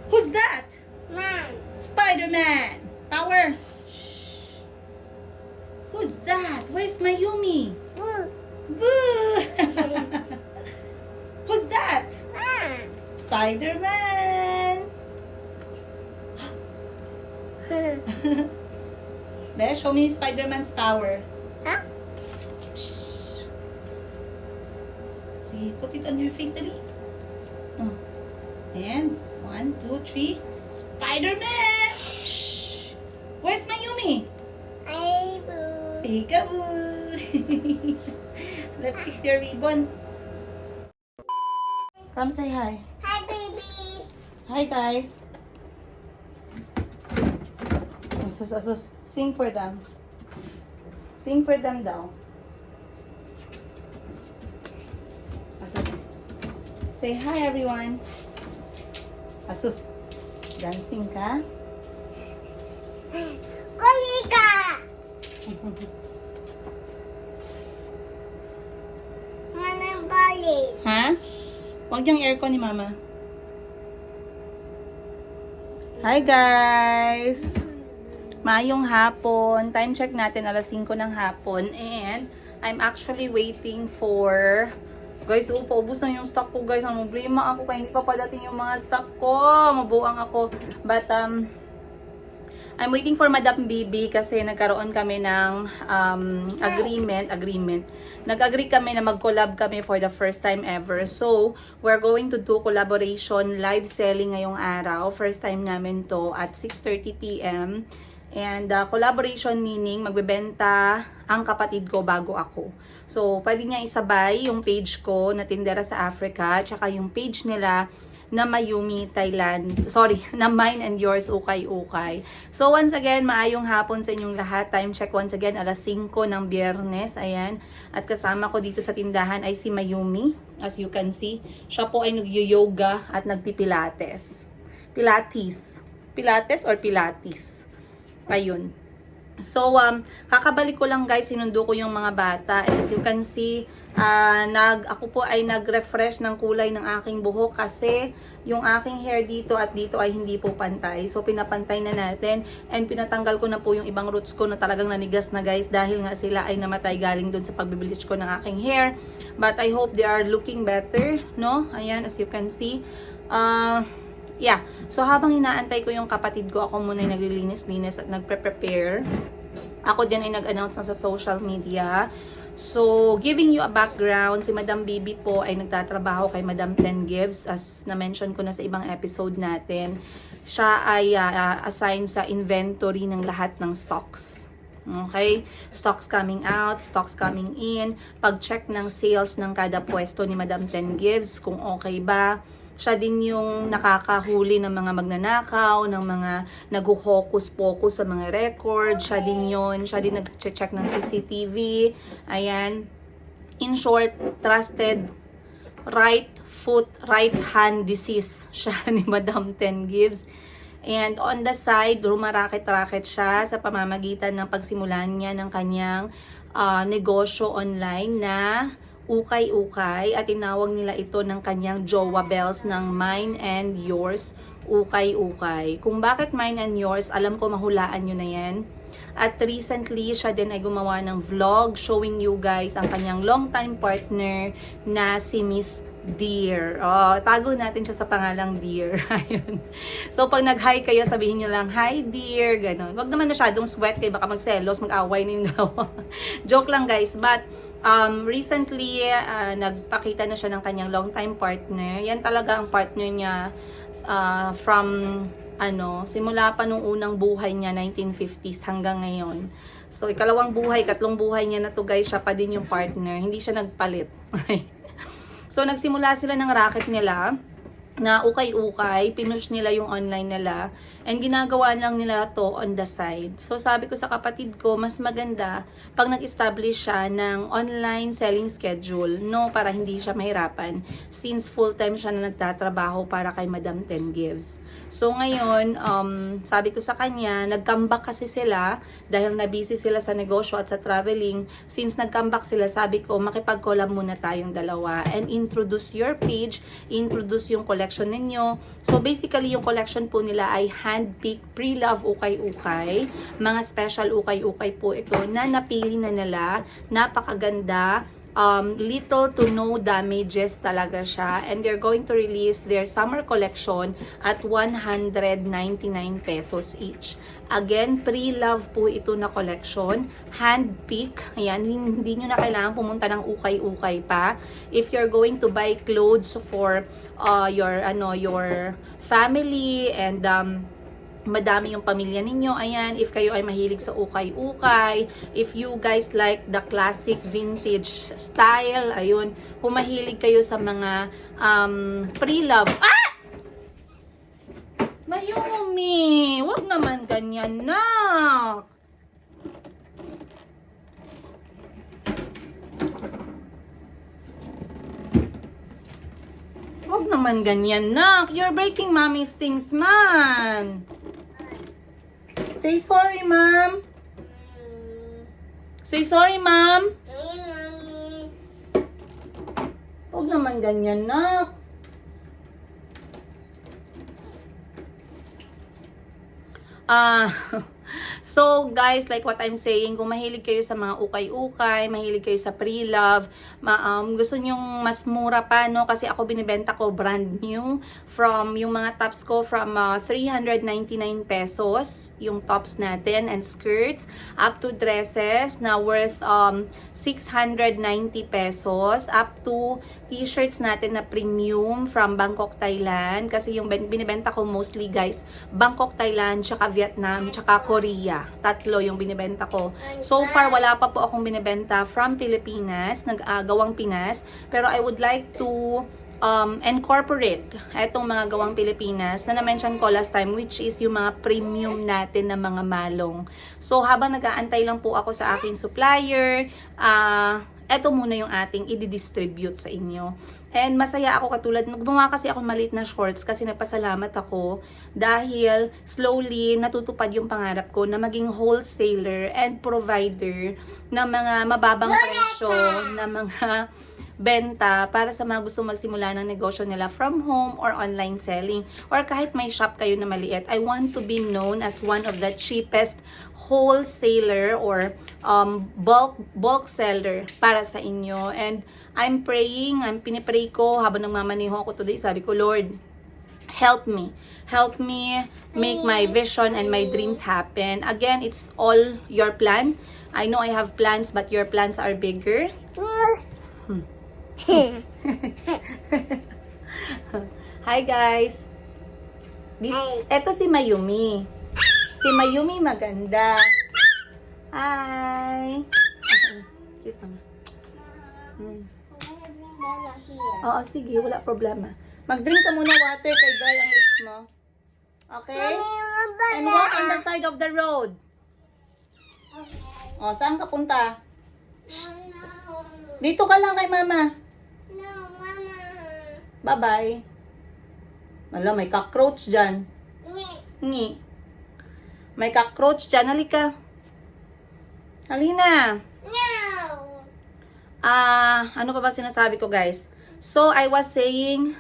Who's that? Man. Spider-Man. Power. Who's that? Where's Mayumi? Boo. Boo! Who's that? Man. Spider-Man. Be, show me Spider-Man's power. Huh? Shh. See, put it on your face, dali. Oh. And 1, 2, 3. Spider-Man! Shh. Where's Mayumi? Ay, boo. Peekaboo! Let's fix your ribbon. Come say hi. Hi, baby. Hi, guys. Asus, asus. Sing for them. Sing for them daw. Asus. Say hi, everyone. Asus. Dancing ka? Kolika. Manang bali. Ha? Huwag yung aircon ni Mama. Hi, guys! Maayong hapon. Time check natin, alas 5 ng hapon. And I'm actually waiting for... Guys, paubos na yung stock ko, guys. Ang problema ako kaya hindi pa padating yung mga stock ko. Mabuang ako. But, I'm waiting for Madam Bibi kasi nagkaroon kami ng agreement. Nag-agree kami na mag-collab kami for the first time ever. So, we're going to do collaboration live selling ngayong araw. First time namin to at 6:30 p.m. And collaboration meaning magbebenta ang kapatid ko bago ako. So, pwede niya isabay yung page ko na Tindera sa Africa, tsaka yung page nila na Mayumi Thailand. Sorry, na Mine and Yours Ukay Ukay. So, once again, maayong hapon sa inyong lahat. Time check once again, alas 5 ng Biyernes. Ayan. At kasama ko dito sa tindahan ay si Mayumi. As you can see, siya po ay nag-yoga at nagpipilates. Pilates. Pilates or Pilates? Ayun. So, kakabalik ko lang guys, sinundo ko yung mga bata. As you can see, ako po ay nag-refresh ng kulay ng aking buhok kasi yung aking hair dito at dito ay hindi po pantay. So, pinapantay na natin and pinatanggal ko na po yung ibang roots ko na talagang nanigas na guys dahil nga sila ay namatay galing dun sa pagbibilis ko ng aking hair. But I hope they are looking better, no? Ayan, as you can see. Yeah. So, habang inaantay ko yung kapatid ko, ako muna ay naglilinis-linis at nagpre-prepare. Ako din ay nag-announce na sa social media. So, giving you a background, si Madam Bibi po ay nagtatrabaho kay Madam Ten Gives. As na-mention ko na sa ibang episode natin, siya ay assigned sa inventory ng lahat ng stocks. Okay? Stocks coming out, stocks coming in, pag-check ng sales ng kada pwesto ni Madam Ten Gives, kung okay ba. Siya din yung nakakahuli ng mga magnanakaw, ng mga nag-focus-focus sa mga record. Siya din yun. Siya din nag-check ng CCTV. Ayan. In short, trusted right foot, right hand disease siya ni Madam Ten Gives. And on the side, rumarakit-rakit siya sa pamamagitan ng pagsimulan niya ng kanyang negosyo online na Ukay-Ukay at tinawag nila ito ng kanyang Jowa Bells ng Mine and Yours Ukay-Ukay. Kung bakit Mine and Yours, alam ko mahulaan nyo na yan. At recently, siya din ay gumawa ng vlog showing you guys ang kanyang long-time partner na si Miss Dear. Oh, tago natin siya sa pangalang Dear. Ayun. So, pag nag-hi kayo, sabihin nyo lang, hi Dear, ganun. Wag naman masyadong sweat kayo, baka magselos, mag-away na yung dalawa. Joke lang guys, but recently, nagpakita na siya ng kanyang long-time partner. Yan talaga ang partner niya from simula pa nung unang buhay niya, 1950s hanggang ngayon. So, ikalawang buhay, katlong buhay niya na to guys, siya pa din yung partner. Hindi siya nagpalit. So, nagsimula sila ng racket nila na ukay-ukay, pinush nila yung online nila, and ginagawa lang nila to on the side. So, sabi ko sa kapatid ko, mas maganda pag nag-establish siya ng online selling schedule, no, para hindi siya mahirapan, since full-time siya na nagtatrabaho para kay Madam Ten Gives. So, ngayon, sabi ko sa kanya, nag-comeback kasi sila, dahil na-busy sila sa negosyo at sa traveling. Since nag-comeback sila, sabi ko, makipag-collab muna tayong dalawa, and introduce your page, introduce yung collection collection ninyo. So basically, yung collection po nila ay hand-picked pre-love ukay-ukay. Mga special ukay-ukay po ito na napili na nila. Napakaganda. Little to no damages talaga siya, and they're going to release their summer collection at 199 pesos each. Again, pre-love po ito na collection, hand-pick. Ayan, hindi nyo na kailangan pumunta ng ukay-ukay pa. If you're going to buy clothes for your family and madami yung pamilya ninyo. Ayan, if kayo ay mahilig sa ukay-ukay, if you guys like the classic vintage style, ayun, kung mahilig kayo sa mga pre-love. Ah! Mayumi! Wag naman ganyan, nak! Wag naman ganyan, nak! You're breaking mommy's things, man! Say sorry, ma'am. Say sorry, ma'am. Huwag naman ganyan, nak. So, guys, like what I'm saying, kung mahilig kayo sa mga ukay-ukay, mahilig kayo sa pre-love, gusto nyong mas mura pa, no? Kasi ako binibenta ko brand new from yung mga tops ko from 399 pesos, yung tops natin and skirts, up to dresses na worth 690 pesos, up to t-shirts natin na premium from Bangkok, Thailand. Kasi yung binibenta ko mostly, guys, Bangkok, Thailand, tsaka Vietnam, tsaka Korea. Tatlo yung binibenta ko. So far, wala pa po akong binibenta from Pilipinas, gawang Pinas. Pero I would like to incorporate etong mga gawang Pilipinas na na-mention ko last time, which is yung mga premium natin na mga malong. So habang nag-aantay lang po ako sa aking supplier, eto muna yung ating i-distribute sa inyo. And masaya ako katulad, gumawa kasi ako maliit na shorts kasi nagpasalamat ako dahil slowly natutupad yung pangarap ko na maging wholesaler and provider ng mga mababang presyo, na mga benta para sa mga gusto magsimula ng negosyo nila from home or online selling. Or kahit may shop kayo na maliit, I want to be known as one of the cheapest wholesaler or bulk seller para sa inyo. And I'm praying, pinipray ko habang nagmamaneho ako today, sabi ko, Lord, help me make my vision and my dreams happen. Again, it's all your plan. I know I have plans, but your plans are bigger. Hi guys. Eto si Mayumi. Si Mayumi maganda. Hi. Kiss mama. Oo, sige, wala problema. Mag-drink ka muna water kay dry ang lips mo. Okay? And walk on the side of the road. O, saan ka punta? Dito ka lang kay mama. No, mama. Bye-bye. Wala, may cockroach dyan. Ngi. May cockroach dyan. Halika. Halina. No. Ano pa ba sinasabi ko, guys? So, I was saying,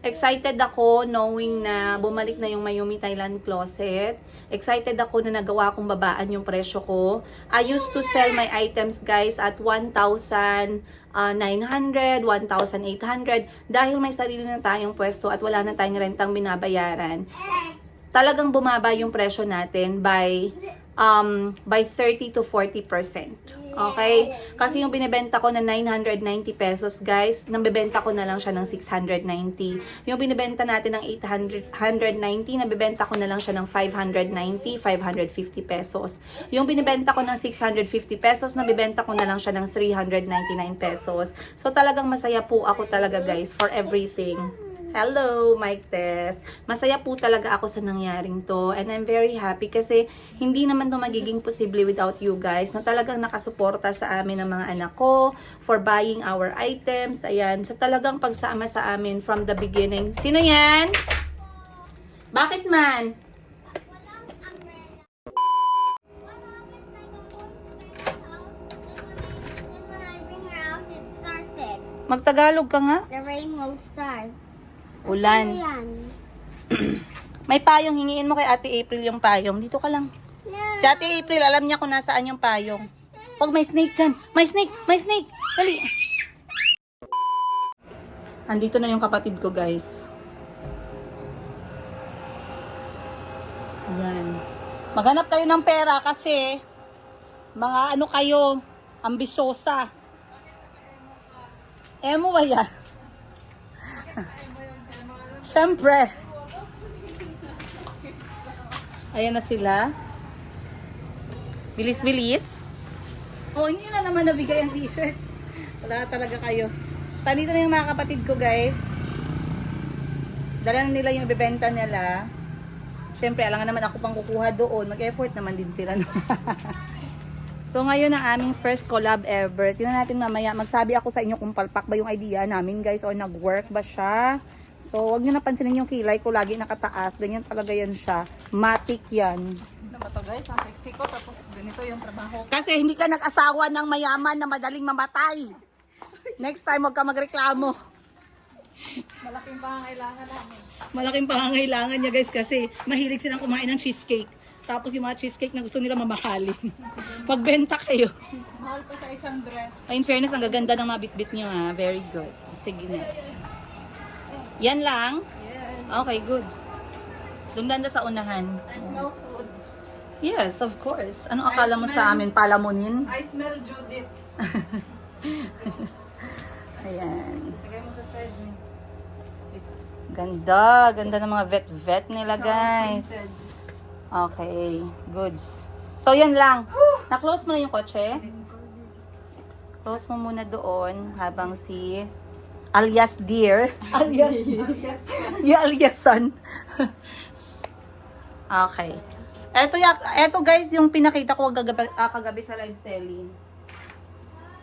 excited ako knowing na bumalik na yung Mayumi Thailand Closet. Excited ako na nagawa kong babaan yung presyo ko. I used to sell my items, guys, at 1,900, 1,800. Dahil may sarili na tayong pwesto at wala na tayong rentang binabayaran, talagang bumaba yung presyo natin by 30 to 40%. Okay? Kasi yung binibenta ko na 990 pesos, guys, nabibenta ko na lang siya ng 690. Yung binibenta natin ng 890, nabibenta ko na lang siya ng 590, 550 pesos. Yung binibenta ko ng 650 pesos, nabibenta ko na lang siya ng 399 pesos. So talagang masaya po ako talaga, guys, for everything. Hello, mic test. Masaya po talaga ako sa nangyaring to. And I'm very happy kasi hindi naman to magiging posible without you guys na talagang nakasuporta sa amin ng mga anak ko for buying our items. Ayan, sa talagang pagsama sa amin from the beginning. Sino yan? Bakit man? When I bring her out, it started. Magtagalog ka nga? The rain will start. Ulan. Ano yan? May payong, hingiin mo kay Ate April yung payong. Dito ka lang. No. Si Ate April, alam niya kung nasaan yung payong. Huwag, may snake dyan. May snake! May snake! Dali! Andito na yung kapatid ko, guys. Ayan. Maghanap kayo ng pera kasi mga ano kayo, ambisyosa. Emo ba yan? Siyempre. Ayan na sila. Bilis-bilis. Oh, hindi na naman nabigay ang t-shirt. Wala talaga kayo. So, dito na yung mga kapatid ko, guys. Dala na nila yung ibebenta nila. Siyempre, alangan naman ako pang kukuha doon. Mag-effort naman din sila. No? So, ngayon ang aming first collab ever. Tingnan natin mamaya. Magsabi ako sa inyo kung palpak ba yung idea namin, guys, o nag-work ba siya. So, wag nyo napansinin yung kilay ko. Lagi nakataas. Ganyan talaga yan siya. Matic yan. Naman to guys, ang sexy ko, tapos ganito yung trabaho. Kasi hindi ka nag-asawa ng mayaman na madaling mamatay. Next time, wag ka magreklamo. Malaking pangangailangan namin. Malaking pangangailangan niya, guys, kasi mahilig silang kumain ng cheesecake. Tapos yung mga cheesecake na gusto nila mamahalin. Pagbenta kayo. Mahal pa sa isang dress. Ay, in fairness, ang gaganda ng mga bitbit niyo, ha. Very good. Sige na. Yan lang? Yes. Okay, goods. Dumanda sa unahan. I smell food. Yes, of course. Ano akala mo sa amin? Palamunin? I smell Judith. Ayan. Lagay mo sa side mo. Ganda. Ganda ng mga vet-vet nila, guys. Printed. Okay, goods. So, yan lang. Na-close mo na yung kotse? Close mo muna doon habang si alias dear. alias Yes. yung aliasan. Okay. Eto guys, yung pinakita ko kagabi sa live selling.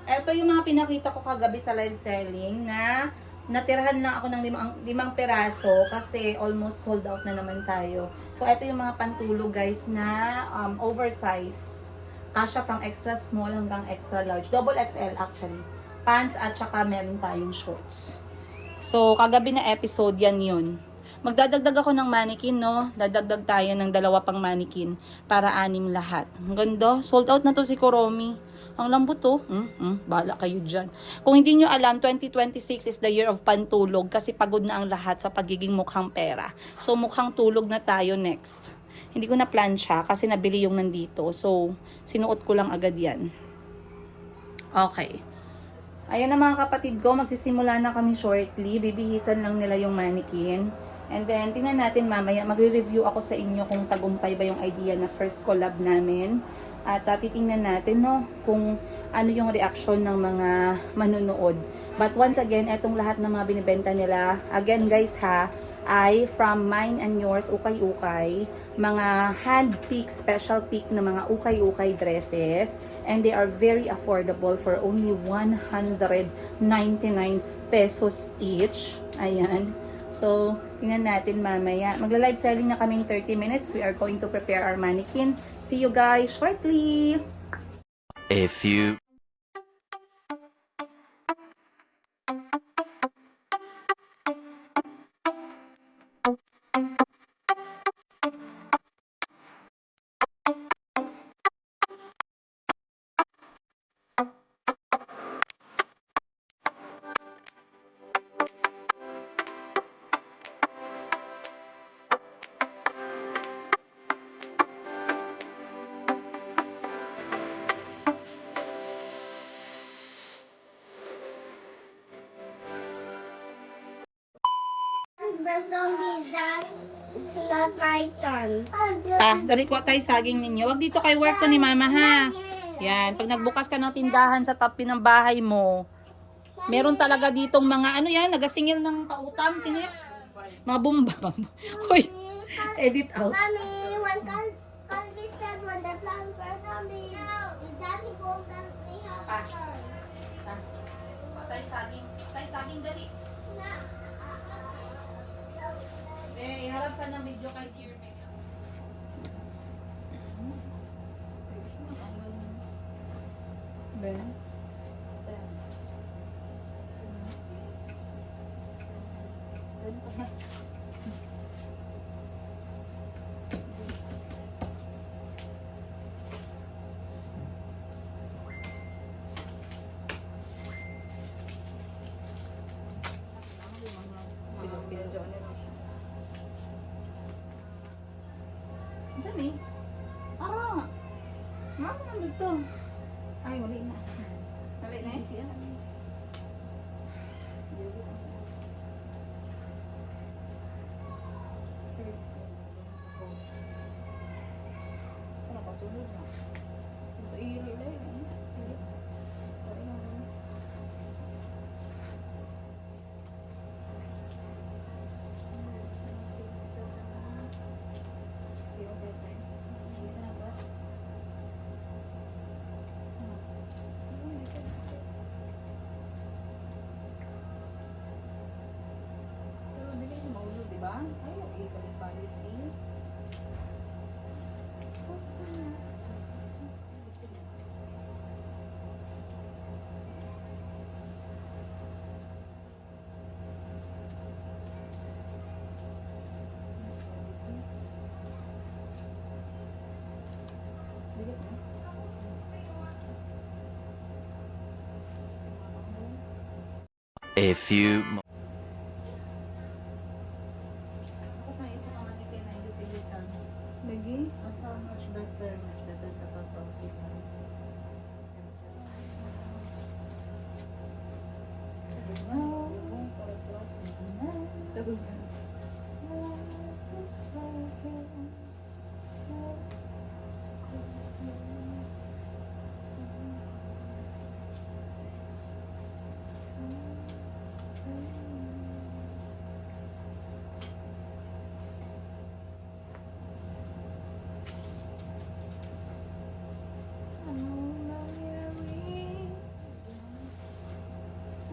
Eto yung mga pinakita ko kagabi sa live selling na natirhan lang ako ng limang peraso kasi almost sold out na naman tayo. So, eto yung mga pantulog guys na oversize. Kasha from extra small hanggang extra large. Double XL actually. Pants at saka meron tayong shorts. So, kagabi na episode yan yun. Magdadagdag ako ng mannequin, no? Dadagdag tayo ng 2 pang mannequin para 6 lahat. Ang ganda. Sold out na to si Kuromi. Ang lambot to. Bahala kayo dyan. Kung hindi nyo alam, 2026 is the year of pantulog kasi pagod na ang lahat sa pagiging mukhang pera. So, mukhang tulog na tayo next. Hindi ko na plan siya kasi nabili yung nandito. So, sinuot ko lang agad yan. Okay. Ayan na mga kapatid ko, magsisimula na kami shortly. Bibihisan lang nila yung mannequin. And then, tingnan natin mamaya, magre-review ako sa inyo kung tagumpay ba yung idea na first collab namin. At titingnan natin, no, kung ano yung reaction ng mga manunood. But once again, etong lahat ng mga binibenta nila, again guys ha, ay from mine and yours, ukay-ukay. Mga hand-pick, special pick na mga ukay-ukay dresses. And they are very affordable for only 199 pesos each. Ayan. So, tingnan natin mamaya. Magla-live selling na kaming 30 minutes. We are going to prepare our mannequin. See you guys shortly! A few But don't be that. It's not my turn. Dali ko tayo saging ninyo. Wag dito kay work to ni mama ha. Yan, pag nagbukas ka ng tindahan sa tabi ng bahay mo, meron talaga ditong mga ano yan, nagasingil ng pautam. Sino yan? Mga bumba. Hoy, edit out. Mommy, when Calvi said when the plant first zombie, is daddy gold and we have a turn. Patay saging. Patay saging, dali. Eh, iharap sana ng video kay Dear Meg. Ben? Ben, pag Diyan eh. Ah! Mama, nandun to. Ay, wali na. Wali na eh? Siya. Ano ka, sulod na? Ito iri na yun. Pero hindi kayo maulog, di ba? Ay, okay, balik-balik eh. What's that? A few mo- Ako may isa naman ni Kena yung silisan. Lagi? Asa much better kapag pausipan.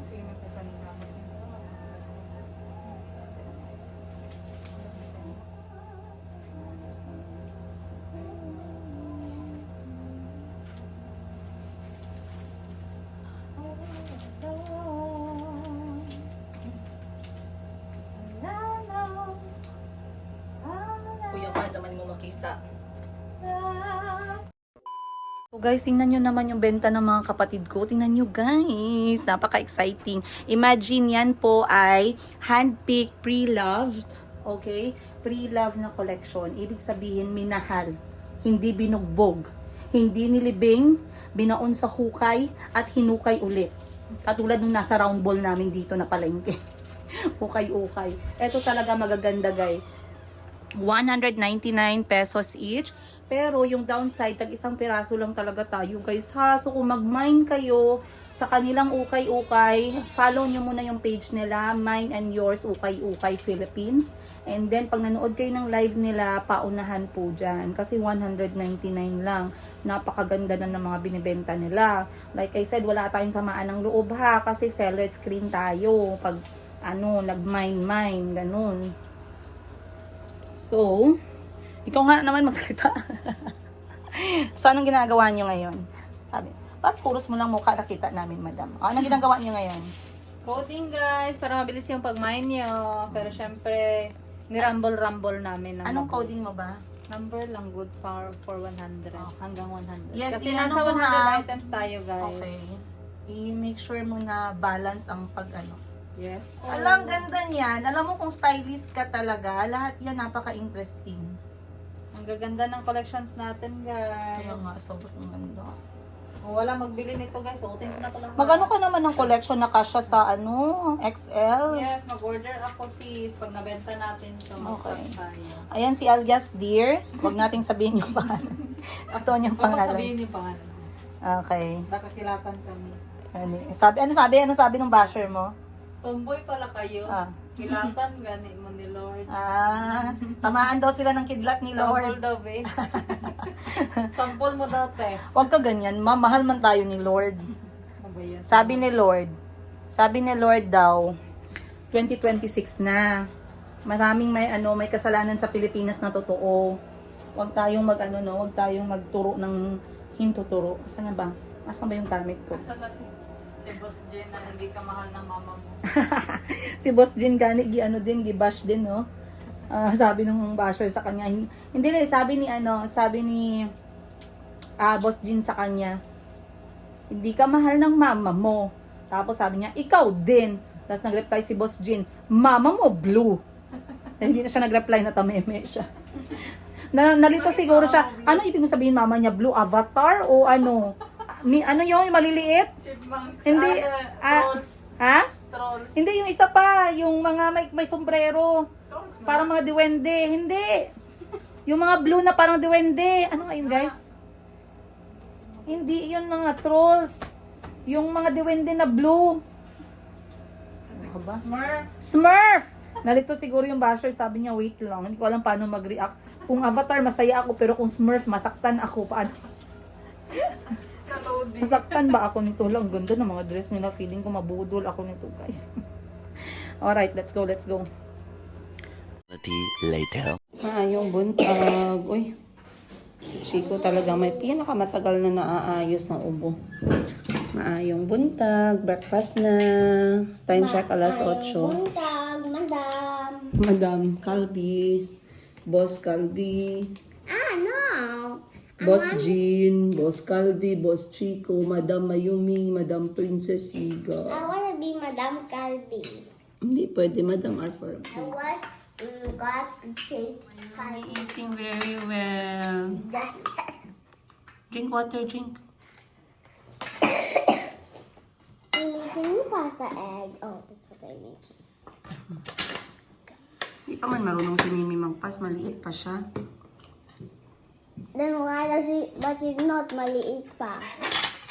Sige, may pupangamit. Kuya ka naman mo makita. So guys, tingnan nyo naman yung benta ng mga kapatid ko. Tingnan nyo guys, napaka-exciting. Imagine yan po ay hand-picked, pre-loved. Okay? Pre-loved na collection. Ibig sabihin, minahal. Hindi binugbog. Hindi nilibing, binaon sa hukay, at hinukay ulit. Katulad nung nasa round ball namin dito na palengke. Hukay-ukay. Ito talaga magaganda guys. 199 pesos each. Pero yung downside, tag isang piraso lang talaga tayo guys ha. So kung mag-mine kayo sa kanilang ukay-ukay, follow nyo muna yung page nila, Mine and Yours Ukay-Ukay Philippines. And then pag nanood kayo ng live nila, paunahan po dyan. Kasi 199 lang. Napakaganda na ng mga binibenta nila. Like I said, wala tayong samaan ng loob ha. Kasi seller screen tayo. Pag nag-mine, ganun. So, ikaw nga naman magsalita. So, anong ginagawa nyo ngayon? Sabi, bakit puros mo lang mukha nakita namin, madam? Anong ginagawa nyo ngayon? Coding guys, para mabilis yung pag-mine nyo. Pero syempre, nirumble-rumble namin. ng Anong mabuti. coding mo ba? Number lang good for 100. Hanggang 100. Yes, Kasi i-ano nasa mo 100 ha. items tayo guys. Okay. I-make sure mo na balance ang pag-ano. Yes. Alam, ganda niyan. Alam mo kung stylist ka talaga, lahat yan napaka-interesting. Ang gaganda ng collections natin guys. Kaya nga, sobrang ganda. Kung wala magbili nito guys, suotin ko na ito lang. Magano ka naman ng collection na kasya sa XL? Yes, mag-order ako sis. Pag nabenta natin ito, Okay. mag-start tayo. Ayan si Alias Dear. Huwag nating sabihin yung pangalan. Totoo niyang Huwag mo pangalan. sabihin yung pangalan. Okay. Baka kilatan kami. Ano sabi ng basher mo? Tomboy pala kayo. Ah. Kilatan gani mo ni Lord. Tamaan daw sila ng kidlat ni Lord. Sample daw be. Sample mo daw te. Huwag ka ganyan, ma. Mahal man tayo ni Lord. Ano ba yan? Sabi ni Lord daw, 2026 na. Maraming may kasalanan sa Pilipinas na totoo. Huwag tayong huwag tayong magturo ng hintuturo. Asan na ba? Asan ba yung gamit ko? Asa kasi? Ate Boss Jen na hindi ka mahal ng mama mo. Si Boss Jin gani gi-bash din, no? Sabi nung basher sa kanya, hindi rin, sabi ni Boss Jin sa kanya, hindi ka mahal ng mama mo. Tapos sabi niya, ikaw din. Tapos nag-reply si Boss Jin, mama mo blue. Hindi na siya nag-reply, natameme siya. Nalito siguro siya, ano ibig sabihin mama niya, blue avatar o ano? Ano yun, yung maliliit? Chipmunks. Hindi, Trolls. ha? Trolls. Hindi, yung isa pa, yung mga may sombrero. Trolls nga. Parang mga duwende. Hindi. Yung mga blue na parang duwende. Ano nga yun, guys? Hindi, yun mga trolls. Yung mga duwende na blue. Ano ba? Smurf. Smurf! Nalito siguro yung basher, sabi niya, wait lang. Hindi ko alam paano mag-react. Kung avatar, masaya ako. Pero kung Smurf, masaktan ako. Paano? Masaktan ba ako nito? Lang ganda ng mga dress nila. Feeling ko mabudol ako nito, guys. Alright, let's go. Later. Yung buntag. Uy, si Chico talaga may pinakamatagal na naaayos ng ubo. Maayong buntag, breakfast na. Time check, alas 8. Buntag, madam. Madam Calvi, Boss Calvi, No. Boss Jean, Boss Calvi, Boss Chico, Madam Mayumi, Madam Princess Higa. I wanna be Madam Calvi. Hindi pwede, Madam Arthur. I was got to take Eating very well. Drink water, drink. Can you pass the egg? Oh, that's what I mean. Di pa man marunong si Mimi magpas, maliit pa siya. Then why does she, but she's not maliit pa.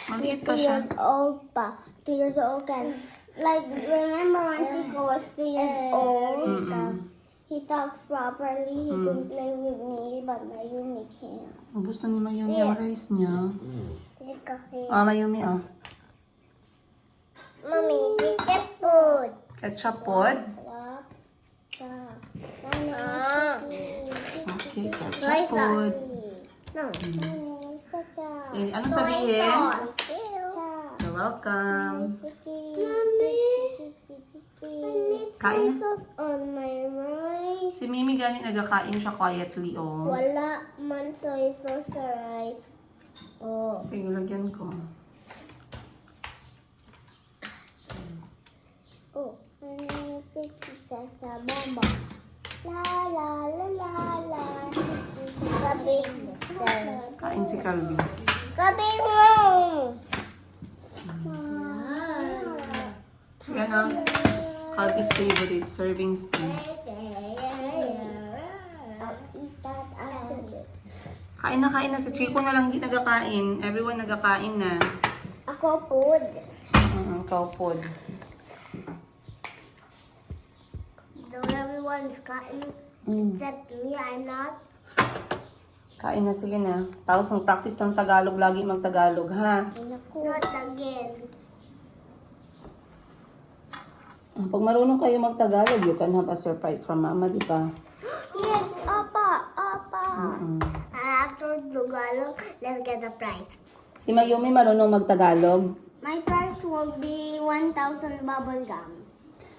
Maliit pa 2 siya. years old pa. 2 years old can, like, remember when Chico was 2 years old? He talks properly, he can play with me, but Mayumi can't. Gusto ni Mayumi ang rice niya. Hindi Mayumi, Mommy, get food. Ketchup pod. Okay, ketchup pod. No. Eh, ano sabihin? You're welcome. Mommy, I need Kain na. soy sauce on my rice. Si Mimi gani nagkakain siya quietly, oh. Wala man soy sauce sa rice. Oh. Sige, lagyan ko. Oh. And sticky cha bomba. La la la la la. Kabig. Kain si Calvi. Kabig mo. Yan ang Calvi's favorite serving spoon. I'll eat that after this. Kain na si Chico na lang hindi nagkakain. Everyone nagkakain na. Ako food. Ikaw pod. Though everyone's gotten except me, I'm not. Kain na, sige na. Tapos mag-practice ng Tagalog, lagi mag-Tagalog, ha? Not again. Pag marunong kayo mag-Tagalog, you can have a surprise from Mama, di ba? Yes, Apa. After Tagalog, let's get the prize. Si Mayumi marunong mag-Tagalog. My prize will be 1,000 bubble gums.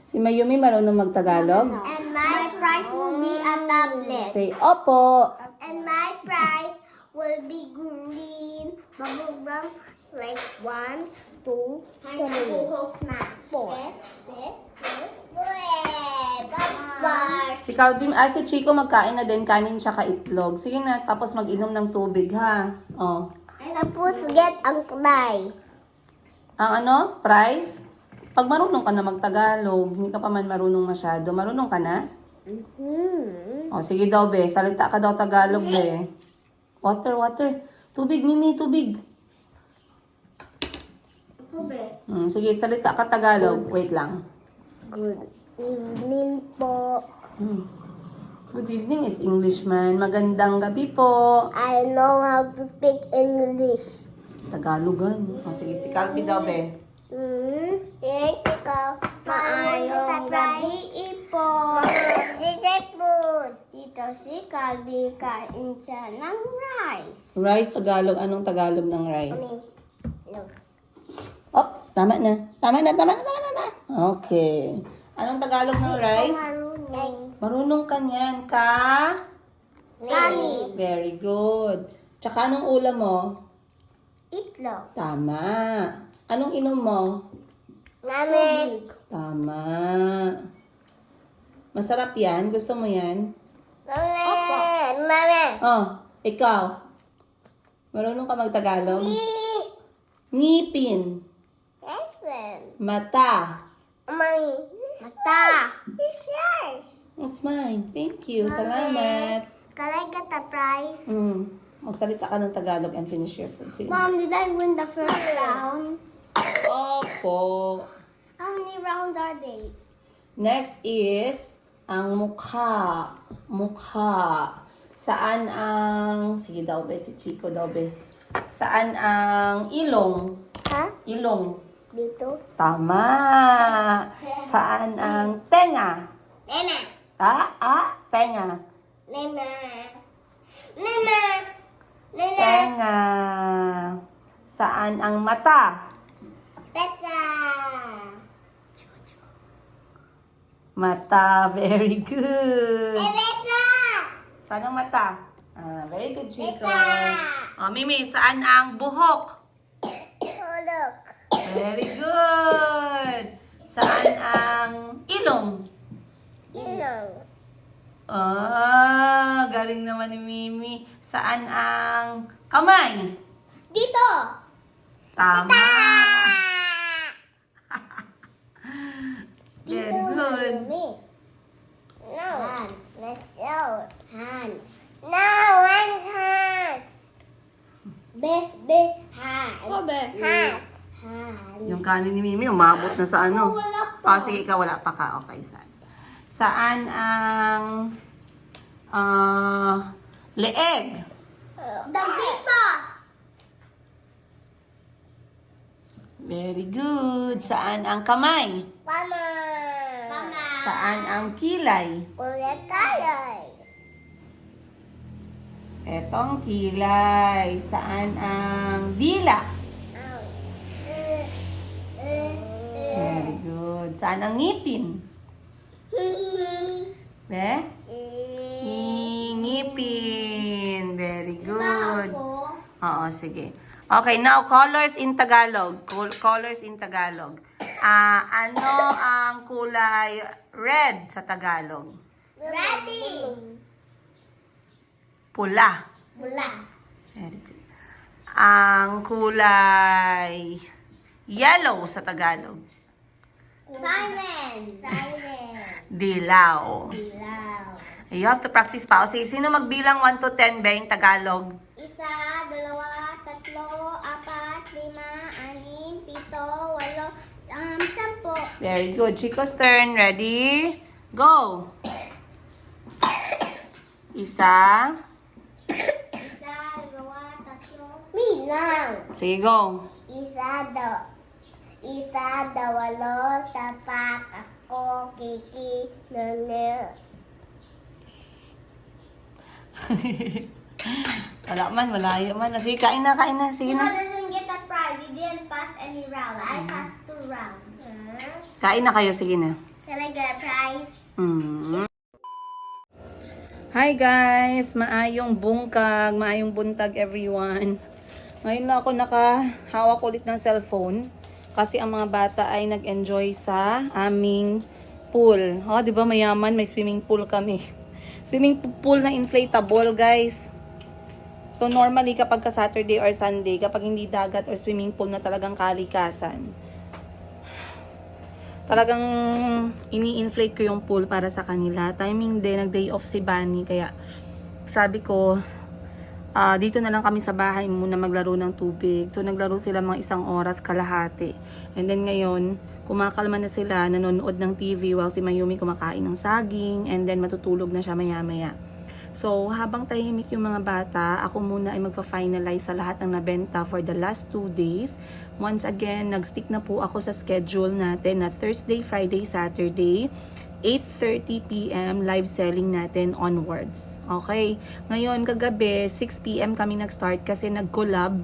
Si Mayumi marunong mag-Tagalog. And my prize will be a tablet. Say, opo. And my prize will be green bubble gum. Like 1, 2, 3, 4. Si Calvin, si Chico magkain na din, kanin siya ka-itlog. Sige na, tapos mag-inom ng tubig, ha? Oh. Tapos get ang kulay. Ang ano? Price? Pag marunong ka na mag-Tagalog, hindi ka pa man marunong masyado. Marunong ka na? O, sige daw, be. Salita ka daw Tagalog, be. Water. Tubig, Mimi, tubig. Sige, salita ka Tagalog. Wait lang. Good evening po. Good evening is Englishman. Magandang gabi po. I know how to speak English. Tagalogan. O, sige, si Calvi daw, be. Thank you ko. Maayong gabi po. Dito si Calvi kain siya ng rice. Rice, Tagalog. Anong Tagalog ng rice? No. Op! Tama na. Tama na. Okay. Anong Tagalog ng rice? Marunong ka niyan. Kani. Very good. Tsaka anong ulam mo? Itlog. Tama. Anong inom mo? Mami. Tama. Masarap yan? Gusto mo yan? Mami. Oh, ikaw. Marunong ka magtagalog? Ngipin. Mata. Mata. It's yours. It's mine. Thank you. Salamat. Can I get the prize? Magsalita ka ng Tagalog and finish your food. Sige. Mom, did I win the first round? Opo. How many rounds are they? Next is ang mukha. Mukha. Saan ang... Sige daw be, si Chico daw be. Saan ang ilong? Ha? Ilong. Dito. Tama. Saan ang tenga? Nena. Tenga. Nena. Nena. Nena. Tenga. Saan ang mata? Peta. Mata. Very good. Peta. Saan ang mata? Very good, Chico. Oh, Mimi, saan ang buhok? Look. Very good. Saan ang ilong? Ilong. Galing naman ni Mimi. Saan ang kamay? Dito. Tama. Very good. No. Hands. Let's show. Hands. No, hands. Hands. Hands. Hands. Yung kanin ni Mimi, umabot na sa ano. Wala pa. Sige, ikaw wala pa ka. Okay, saan ang leeg? Dito. Very good. Saan ang kamay? Mama. Saan ang kilay? Ulit tayo. Etong kilay. Saan ang dila? Very good. Saan ang ngipin? Ngipin. Very good. Oo, sige. Okay, now colors in Tagalog. Colors in Tagalog. Ano ang kulay red sa Tagalog? Ready. Pula. Bula. Very good. Ang kulay yellow sa Tagalog. Simon. Dilaw. Dilaw. You have to practice pa. O sige, sino magbilang 1 to 10 ba yung Tagalog? 1, 2, 3, 4, 5, 6, 7, 8, 9, 10. Very good. Chico's turn. Ready? Go! Isa. 1, 2, 3. Me lang. Sige, go. Isa, dawalo, tapak, ako, kiki, nene. Wala man. Sige, kain na. Sige Chico na. doesn't get a prize. You didn't pass any round. I passed 2 rounds. Kain na kayo. Sige na. Can I get a prize? Hi guys! Maayong buntag everyone. Ngayon lang ako nakahawak ulit ng cellphone kasi ang mga bata ay nag-enjoy sa aming pool. Oh, 'di ba mayaman, may swimming pool kami. Swimming pool na inflatable, guys. So normally kapag ka Saturday or Sunday, kapag hindi dagat or swimming pool na talagang kalikasan, talagang ini-inflate ko yung pool para sa kanila. Timing din, nag-day off si Bunny. Kaya sabi ko, dito na lang kami sa bahay muna maglaro ng tubig. So naglaro sila mga 1 oras kalahati. And then ngayon, kumakalma na sila, nanonood ng TV while si Mayumi kumakain ng saging. And then matutulog na siya maya-maya. So habang tahimik yung mga bata, ako muna ay magpa-finalize sa lahat ng nabenta for the last 2 days. Once again, nag-stick na po ako sa schedule natin na Thursday, Friday, Saturday, 8:30 p.m. live selling natin onwards. Okay? Ngayon, kagabi, 6 p.m. kami nag-start kasi nag-collab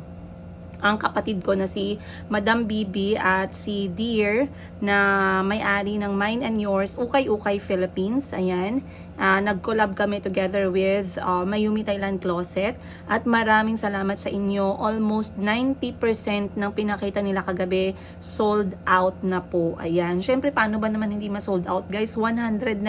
ang kapatid ko na si Madam Bibi at si Dear na may-ari ng Mine and Yours Ukay-Ukay Philippines. Ayan. Nag-collab kami together with Mayumi Thailand Closet at maraming salamat sa inyo. Almost 90% ng pinakita nila kagabi sold out na po. Ayan. Syempre, paano ba naman hindi ma-sold out, guys? 199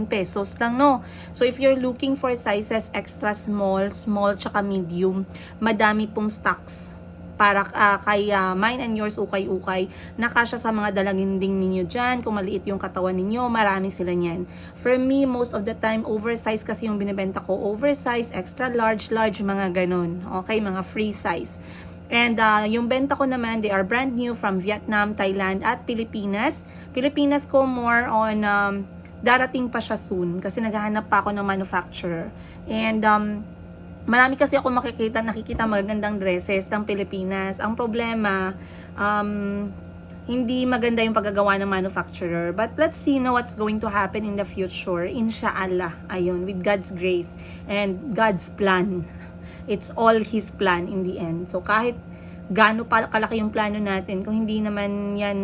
pesos lang, no? So, if you're looking for sizes extra small, small, tsaka medium, madami pong stocks para kay Mine and Yours Ukay-Ukay. Nakasya sa mga dalaginding ninyo dyan. Kung maliit yung katawan ninyo, marami sila niyan. For me, most of the time, oversize kasi yung binibenta ko. Oversize, extra large, large, mga ganun. Okay, mga free size. And yung benta ko naman, they are brand new from Vietnam, Thailand, at Pilipinas. Pilipinas ko more on darating pa siya soon kasi naghahanap pa ako ng manufacturer. And marami kasi ako nakikita magagandang dresses ng Pilipinas. Ang problema, hindi maganda yung paggagawa ng manufacturer. But let's see now what's going to happen in the future. Inshallah, ayun, with God's grace and God's plan. It's all His plan in the end. So kahit gaano pa kalaki yung plano natin, kung hindi naman yan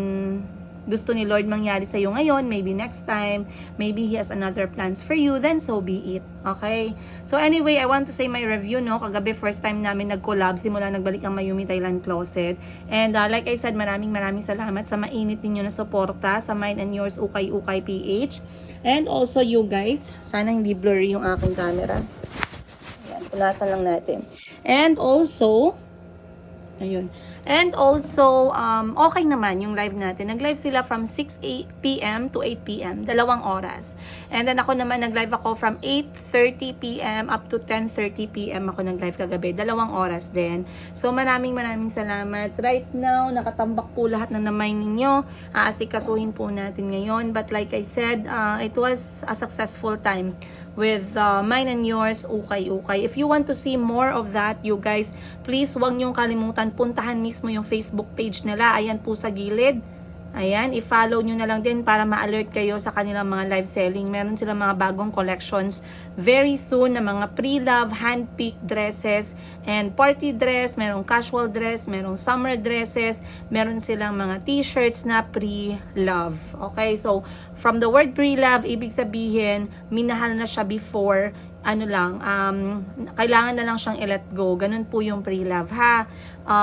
gusto ni Lord mangyari sa iyo ngayon, maybe next time, maybe He has another plans for you, then so be it. Okay? So anyway, I want to say my review, no? Kagabi, first time namin nag-collab, simula nagbalik ang Mayumi Thailand Closet. And like I said, maraming salamat sa mainit ninyo na suporta sa Mine and Yours Ukay-Ukay PH. And also you guys, sana hindi blurry yung aking camera. Ayan, punasan lang natin. And also, ayun. And also, okay naman yung live natin. Nag-live sila from 6 p.m. to 8 p.m. 2 oras. And then ako naman, nag-live ako from 8:30 p.m. up to 10:30 p.m. ako nag-live kagabi. 2 oras din. So, maraming salamat. Right now, nakatambak po lahat na namay ninyo. Aasikasuhin po natin ngayon. But like I said, it was a successful time with Mine and Yours Ukay-Ukay. If you want to see more of that, you guys, please huwag niyong kalimutan, puntahan mismo yung Facebook page nila. Ayan po sa gilid. Ayan, i-follow nyo na lang din para ma-alert kayo sa kanilang mga live selling. Meron silang mga bagong collections very soon na mga pre-love, hand-picked dresses, and party dress, merong casual dress, merong summer dresses, meron silang mga t-shirts na pre-love. Okay, so from the word pre-love, ibig sabihin, minahal na siya before, kailangan na lang siyang i-let go. Ganun po yung pre-love, ha.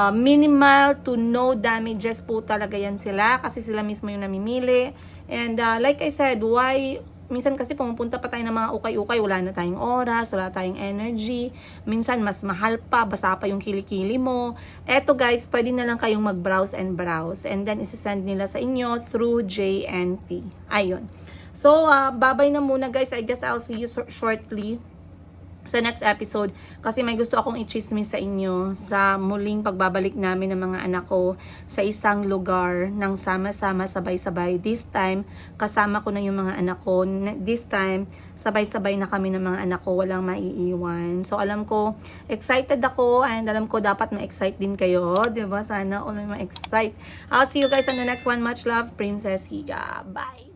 Minimal to no damages po talaga yan sila kasi sila mismo yung namimili. And like I said, minsan kasi pumupunta pa tayo ng mga ukay-ukay, wala na tayong oras, wala tayong energy. Minsan mas mahal pa, basa pa yung kilikili mo. Eto guys, pwede na lang kayong mag-browse and browse. And then isasend nila sa inyo through JNT. Ayun. So, babay na muna guys. I guess I'll see you shortly sa next episode kasi may gusto akong i-chismis sa inyo sa muling pagbabalik namin ng mga anak ko sa isang lugar ng sama-sama, sabay-sabay. This time, kasama ko na yung mga anak ko. This time, sabay-sabay na kami ng mga anak ko, walang maiiwan. So, alam ko, excited ako and alam ko dapat ma-excite din kayo. Diba? Sana all ma-excite. I'll see you guys on the next one. Much love, Princess Higa. Bye!